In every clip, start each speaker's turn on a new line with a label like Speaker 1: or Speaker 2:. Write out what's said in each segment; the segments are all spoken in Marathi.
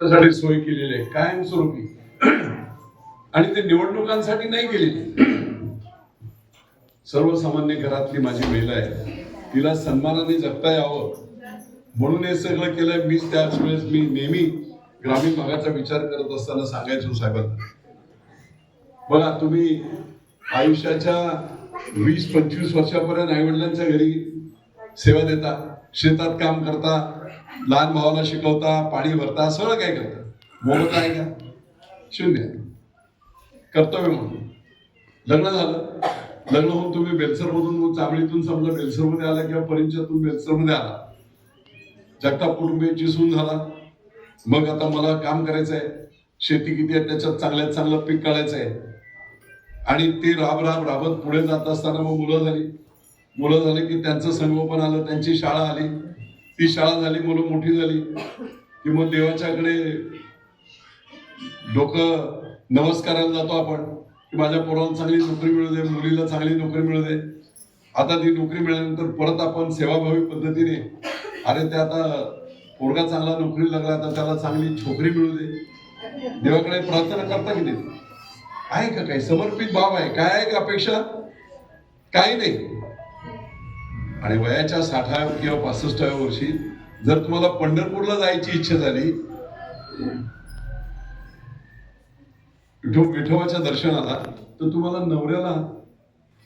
Speaker 1: साठी सोय केलेली आहे कायमस्वरूपी, आणि ते निवडणुकांसाठी नाही केलेली. सर्वसामान्य घरातली माझी महिला आहे, तिला सन्मानाने जगता यावं म्हणून हे सगळं केलंय. मीच त्याच वेळेस मी नेहमी ग्रामीण भागाचा विचार करत असताना सांगायचो साहेबांना, बघा तुम्ही आयुष्याच्या 20-25 वर्षापर्यंत आई वडिलांच्या घरी सेवा देता, शेतात काम करता, लहान भावाला शिकवता, पाणी भरता, सगळं काय करता. मोबत आहे का? शून्य. कर्तव्य म्हणून लग्न झालं, लग्न होऊन तुम्ही बेलसर मधून चांबळीतून समजा बेलसर मध्ये आला किंवा परिंच्यातून बेलसर मध्ये आला, जगताप कुटुंबियांची सून झाला. मग आता मला काम करायचं आहे, शेती किती आहे त्याच्यात चांगल्यात चांगलं पीक काढायचं आहे, आणि ते राबत पुढे जात असताना मग मुलं झाली की त्यांचं संगोपन आलं, त्यांची शाळा आली, ती शाळा झाली, मुलं मोठी झाली की मग देवाच्याकडे डोकं नमस्काराला जातो आपण की माझ्या पोराला चांगली नोकरी मिळू दे, मुलीला चांगली नोकरी मिळू दे. आता ती नोकरी मिळाल्यानंतर परत आपण सेवाभावी पद्धतीने, अरे ते आता पोरगा चांगला नोकरी लागला, आता त्याला चांगली छोकरी मिळू दे, देवाकडे प्रार्थना करता की नाही? आहे का काही समर्पित भाव आहे? काय आहे का अपेक्षा? काही नाही. आणि वयाच्या 60व्या किंवा 65व्या वर्षी जर तुम्हाला पंढरपूरला जायची इच्छा झाली, विठोबाच्या दर्शनाला, तर तुम्हाला नवऱ्याला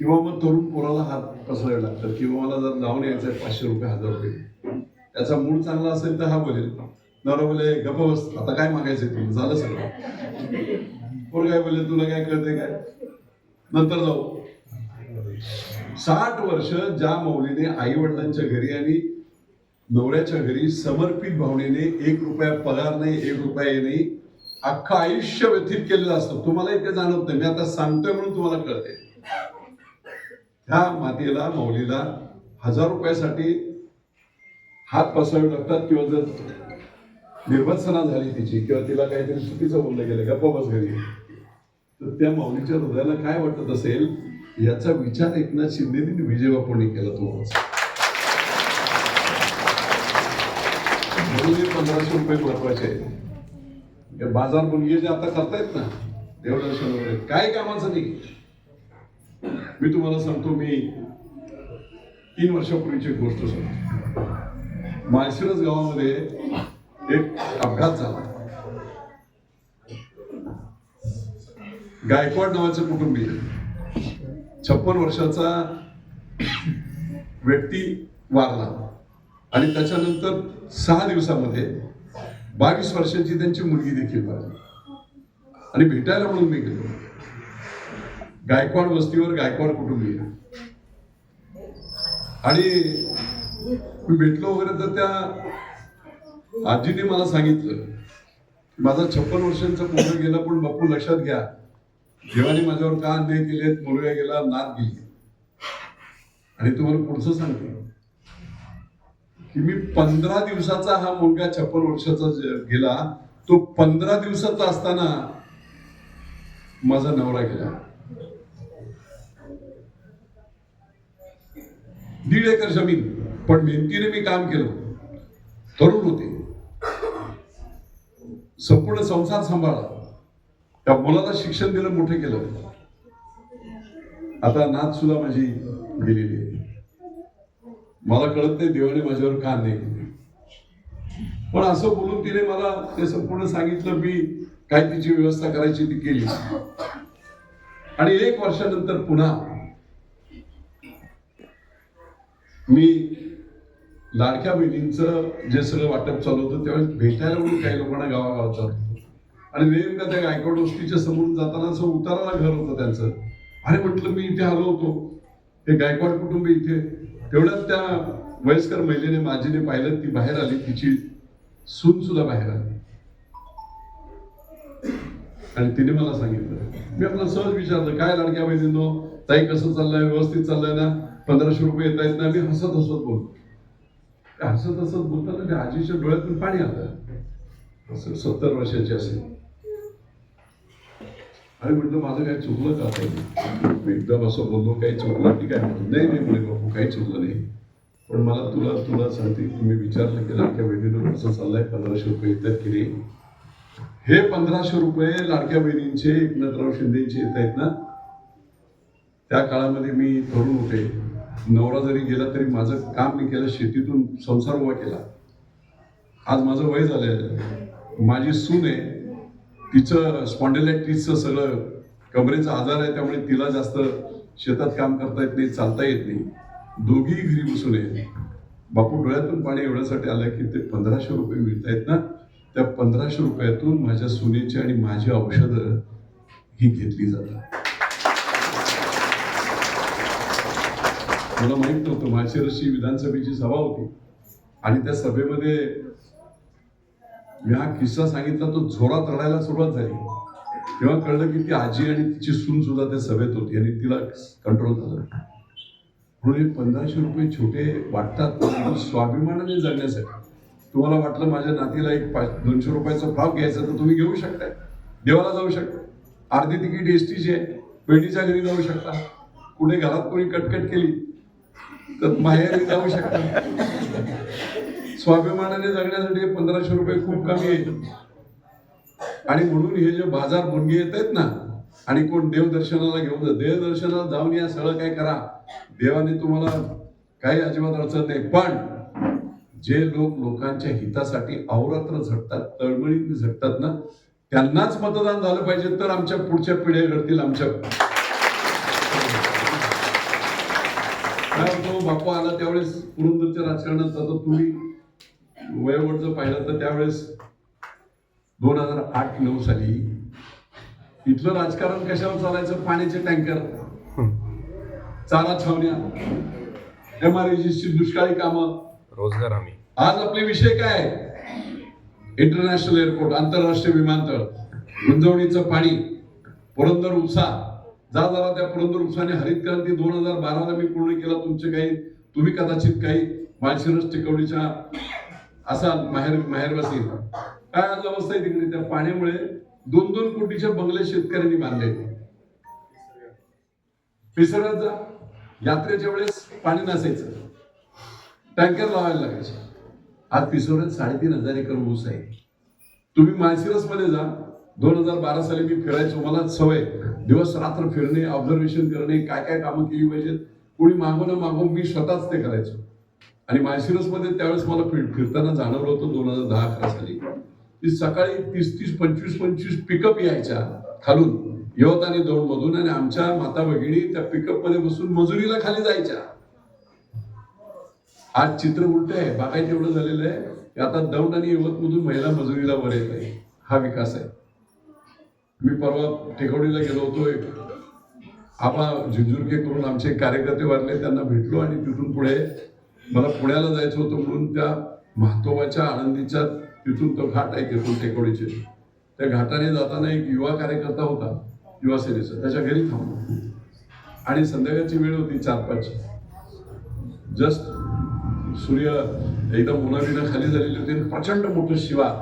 Speaker 1: किंवा मग तरुण पोराला हात पसरावे लागतात, किंवा मला जर जाऊन यायचं आहे 500 रुपये 1000 रुपये. त्याचा मूड चांगला असेल तर हा बोलेल, नवरा बोले गप्प बस, आता काय मागायचंय तुला, झालं सगळं. पोर काय बोले, तुला काय कळतंय काय, नंतर जाऊ. 60 वर्ष ज्या मौलीने आई वडिलांच्या घरी आणि नवऱ्याच्या घरी समर्पित भावनेने 1 रुपया पगार नाही, 1 रुपया नाही, अख्खं आयुष्य व्यतीत केलेलं असतं. तुम्हाला ते जाणवत नाही, मी आता सांगतोय म्हणून तुम्हाला कळते. ह्या मातेला, मौलीला 1000 रुपयासाठी हात पसरावे लागतात, किंवा जर निर्भत्सना झाली तिची, किंवा तिला काहीतरी चुकीचं बोललं गेलं, गप्पा बस घरी, तर त्या मौलीच्या हृदयाला काय वाटत असेल याचा विचार एकनाथ शिंदेनी विजय बापूंनी केला. तो 1500 रुपये महत्वाचे आहे. बाजार मुलगे जे आता करतायत ना देवदर्शन वगैरे, काय कामाचं नाही. मी तुम्हाला सांगतो, मी 3 वर्षापूर्वीची गोष्ट सांगतो. माळशिरस गावामध्ये एक अपघात झाला. गायकवाड नावाचे कुटुंबीय, 56 वर्षाचा व्यक्ती वारला, आणि त्याच्यानंतर 6 दिवसामध्ये 22 वर्षाची त्यांची मुलगी देखील वारली. आणि भेटायला म्हणून मी गेलो गायकवाड वस्तीवर, गायकवाड कुटुंबीय, आणि मी भेटलो वगैरे. तर त्या आजीने मला सांगितलं, माझा 56 वर्षांचा मुलगा गेला, पण बापू लक्षात घ्या, देवाने माझ्यावर का अन्याय केलेत, मुलगा गेला, नात गेली. आणि तुम्हाला पुढचं सांगतो की मी 15 दिवसाचा हा मुलगा 56 वर्षाचा गेला, तो 15 दिवसाचा असताना माझा नवरा गेला. 1.5 एकर जमीन, पण मेहनतीने मी काम केलं, तरुण होते, संपूर्ण संसार सांभाळला, त्या मुलाला शिक्षण दिलं, मोठं केलं. आता नात सुद्धा माझी गेलेली आहे. मला कळत नाही देवाने माझ्यावर का नाही केले, पण असं बोलून तिने मला ते संपूर्ण सांगितलं. मी काय तिची व्यवस्था करायची ती केली. आणि 1 वर्षानंतर पुन्हा मी लाडक्या बहिणींचं जे सगळं वाटप चालू होतं त्यावेळेस भेटायला म्हणून काही लोकांना गावागावात चालू होतं. आणि नेमका त्या गायकवाड वस्तीच्या समोरून जाताना असं उताराला घर होतं त्यांचं. अरे म्हटलं, मी इथे आलो होतो, हे गायकवाड कुटुंब इथे. तेवढ्यात त्या वयस्कर महिलेने माझीने पाहिलं, ती बाहेर आली, तिची सून सुद्धा बाहेर आली आणि तिने मला सांगितलं. मी आपलं सहज विचारलं, काय लाडक्या बहिणींनो, ताई कसं चाललंय, व्यवस्थित चाललंय ना, 1500 रुपये येत आहेत ना. मी हसत हसत बोलतो. हसत हसत बोलताना त्या आजीच्या डोळ्यातून पाणी आलं. असं 70 वर्षाची असेल. आणि म्हटलं माझं काही चुकलं का ताई? मी एकदम असं बोललो, काही चुकलं की काय? नाही नाही म्हणे बापू, काही चुकलं नाही. पण मला तुला सांगते, तुम्ही विचारलं की लाडक्या बहिणीनं कसं चाललंय, 1500 रुपये येतात की नाही. हे 1500 रुपये लाडक्या बहिणींचे, एकनाथराव शिंदेचे येत आहेत ना. त्या काळामध्ये मी तरुण होते. नवरा जरी गेला तरी माझं काम मी केलं, शेतीतून संसार उभा केला. आज माझं वय झालेलं. माझी सून आहे, तिचं स्पॉन्डिलायटिसचं सगळं कमरेचा आजार आहे, त्यामुळे तिला जास्त शेतात काम करता येत नाही, चालता येत नाही. दोघी घरी बसून आहे. बापू डोळ्यातून पाणी एवढ्यासाठी आलं की ते 1500 रुपये मिळत आहेत ना, त्या 1500 रुपयातून माझ्या सुनेची आणि माझी औषधं ही घेतली जातात. मला माहित नव्हतं. माळशिरसची विधानसभेची सभा होती आणि त्या सभेमध्ये मी हा किस्सा सांगितला, तो जोरात रडायला सुरुवात झाली. तेव्हा कळलं की ती आजी आणि तिची सून सुद्धा त्या सभेत होती आणि तिला कंट्रोल झालं. म्हणून 1500 रुपये छोटे वाटतात स्वाभिमानाने जगण्यासाठी. तुम्हाला वाटलं माझ्या नातीला एक 200 रुपयाचा फ्रॉक घ्यायचा तर तुम्ही घेऊ शकताय, देवाला जाऊ शकता. अर्धी तिकीट एसटीची आहे, बहिणीच्या घरी जाऊ शकता. कुठे घरात कोणी कटकट केली तर माहेरी जाऊ शकता. स्वाभिमानाने जगण्यासाठी 1500 रुपये खूप कमी आहे. आणि म्हणून हे जे बाजार मुनगे येत आहेत ना, आणि कोण देवदर्शनाला घेऊन जा, देवदर्शनाला जाऊन या, सगळं काय करा, देवाने तुम्हाला काही अजिबात अडचण नाही. पण जे लोक लोकांच्या हितासाठी अहोरात्र झटतात, तळमळीने झटतात ना, त्यांनाच मतदान झालं पाहिजे, तर आमच्या पुढच्या पिढ्या घडतील. आमच्या बापू आला त्यावेळेस पुरंदरच्या राजकारणात, आता तुम्ही वयोगट जर पाहिलं तर त्यावेळेस 2008-9 साली इथलं राजकारण कशावर चालायचं? पाण्याचे टँकर, चारा छावण्या, MREGची दुष्काळी कामं, रोजगार हमी. आज आपले विषय काय? इंटरनॅशनल एअरपोर्ट, आंतरराष्ट्रीय विमानतळ, गुंजवणीचं पाणी, पुरंदर उपसा. जा जरा त्या पुरंदर उपसाने हरित क्रांती 2012ला मी पूर्ण केला. तुमचे काही, तुम्ही कदाचित काही माळशिरस टिकवणीच्या असा माहेरवासी. काय आज अवस्था आहे तिकडे? त्या पाण्यामुळे 2-2 कोटीचे बंगले शेतकऱ्यांनी बांधले. पिसऱ्यात जा, यात्रेच्या वेळेस पाणी नसायचं, टँकर लावायला लागायचे. आज पिसोऱ्यात 3500 एकर ऊस आहे. तुम्ही माळशिरस मध्ये जा, 2012 साली मी फिरायचो. मला सवय दिवस रात्र फिरणे, ऑब्झर्वेशन करणे, काय काय कामं केली पाहिजेत. कोणी मागून मी स्वतःच ते करायचो. आणि माळशिरस मध्ये त्यावेळेस मला फिरताना जाणवलं होतं 2010-11 साली की सकाळी 30-30, 25-25 पिकअप यायच्या खालून, यवत आणि दौंड मधून, आणि आमच्या माता भगिनी त्या पिकअप मध्ये बसून मजुरीला खाली जायच्या. आज चित्र उलट आहे. बागायत एवढं झालेलं आहे की आता दौंड आणि यवत मधून महिला मजुरीला वर येत आहे. हा विकास आहे. मी परवा टेकवडीला गेलो होतो. आबा झुंझुरके करून आमचे कार्यकर्ते वारले, त्यांना भेटलो आणि तिथून पुढे मला पुण्याला जायचं होतं. म्हणून त्या म्हातोबाच्या आळंदीच्या तिथून तो घाट आहे, तिथून टेकवडीचे, त्या घाटाने जाताना एक युवा कार्यकर्ता होता युवा सेनेचा, त्याच्या घरी थांबलो. आणि संध्याकाळची वेळ होती 4-5. जस्ट सूर्य एकदम उन्हाळीनं खाली झालेली होती. प्रचंड मोठं शिवार,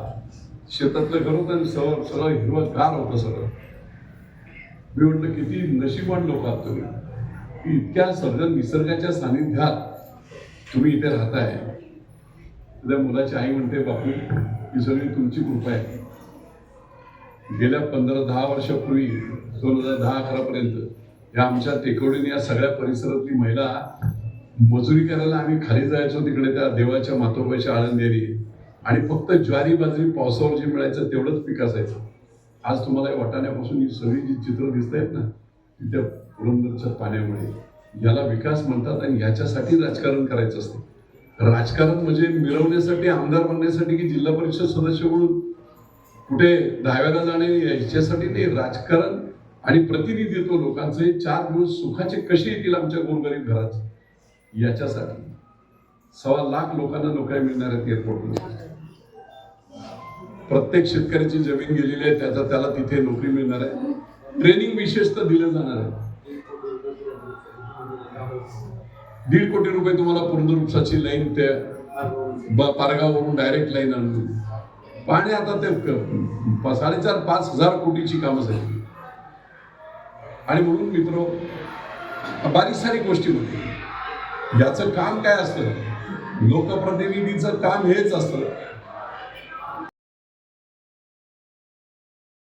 Speaker 1: शेतातलं घर होतं आणि सगळं हिरवं गार होतं सगळं. मी म्हटलं किती नशीबवान लोक आहात तुम्ही की इतक्या सर्जन निसर्गाच्या सानिध्यात तुम्ही इथे राहताय. त्या मुलाची आई म्हणते, बापू ही सगळी तुमची कृपा आहे. गेल्या 15-10 वर्षापूर्वी 2010-11 पर्यंत या आमच्या टेकवडीने या सगळ्या परिसरातली महिला मजुरी करायला आम्ही खाली जायचो तिकडे त्या देवाच्या मातोबाच्या आळंदेरी, आणि फक्त ज्वारी बाजरी पावसावर जे मिळायचं तेवढंच पीक असायचं. आज तुम्हाला वाटाण्यापासून ही सगळी जी चित्र दिसत आहेत ना, त्या पुरंदरच्या पाण्यामुळे, याला विकास म्हणतात. आणि ह्याच्यासाठी राजकारण करायचं असतं. राजकारण म्हणजे मिळवण्यासाठी, आमदार बनण्यासाठी की जिल्हा परिषद सदस्य म्हणून कुठे दहाव्याला जाणे याच्यासाठी नाही. राजकारण आणि प्रतिनिधित्व लोकांचे 4 दिवस सुखाचे कसे येतील आमच्या गोरगरीब घरात, याच्यासाठी 1.25 लाख लोकांना नोकऱ्या मिळणार आहेत एअरपोर्टवर. प्रत्येक शेतकऱ्याची जमीन गेलेली आहे, त्याला तिथे नोकरी मिळणार आहे. ट्रेनिंग विशेषतः दिलं जाणार आहे. 1.5 कोटी रुपये तुम्हाला पुनरुपसाची लाईन त्या पारगावरून डायरेक्ट लाईन आणून पाणी. आता ते 4.5-5 हजार कोटीची कामं झाली. आणि म्हणून मित्र, बारीक सारी गोष्टी होती. याचं काम काय असतं, लोकप्रतिनिधीचं काम हेच असतं